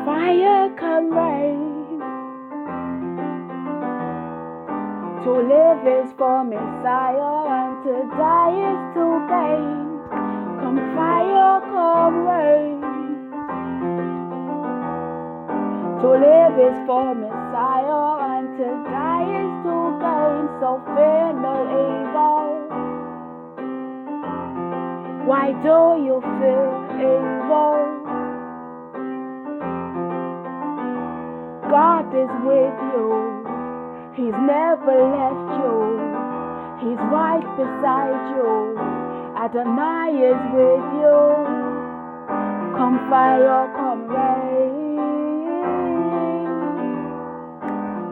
fire, come rain. To live is for Messiah, and to die is to gain. Come fire, come rain. To live is for Messiah, and to die is to gain. So fear no evil. Why do you fear evil? God is with you. He's never left you. He's right beside you. Adonai is with you. Come fire, come rain.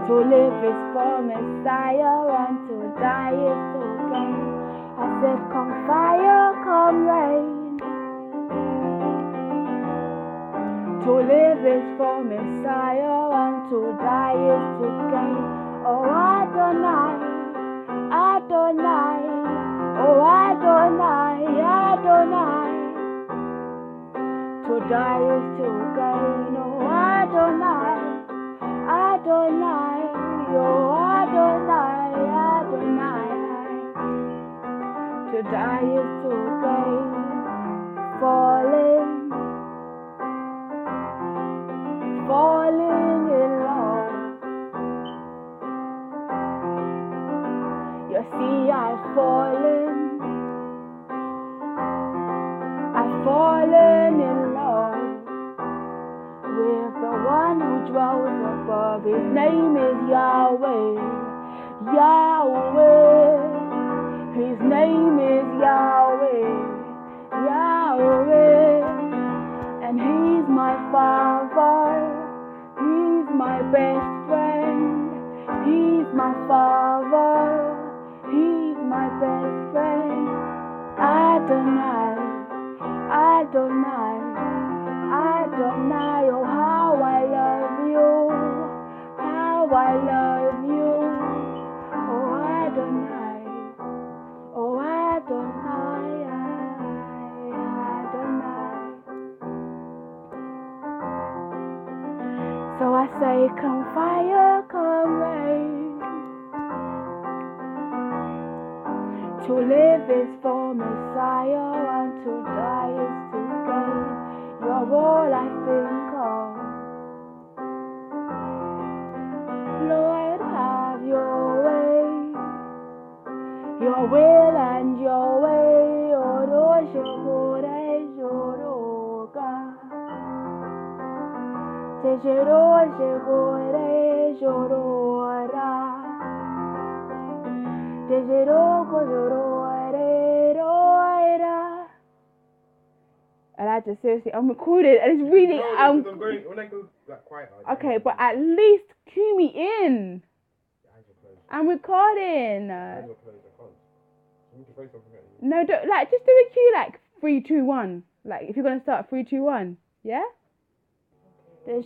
To live is for Messiah, and to die is to gain. I said, come fire, come rain. To live is for Messiah, and to die is to gain. Oh Adonai, Adonai, oh Adonai, Adonai. To die is to gain. Oh Adonai, Adonai, oh Adonai, Adonai. To die is to gain. Falling in love. You see, I've fallen in love with the one who dwells above. His name is Yahweh, Yahweh. His name is Yahweh, Yahweh. And he's my father, he's my best friend. He's my father, he's my best friend. Adonai, Adonai, Adonai. Oh, how I love you, how I love you. Oh, Adonai, oh, Adonai, Adonai. So I say, come fire, come rain. To live is for Messiah, and to die is to gain. You're all I think of. Lord, have your way. Your will and your way. Oro shekore shoroga. Teshero shekore shorora. And I just seriously, I'm recording, and it's really, when I go like quiet. Okay, but at least cue me in. I'm recording. No, don't, like, just do a cue like 3, 2, 1. Like, if you're gonna start 3, 2, 1, yeah. Okay.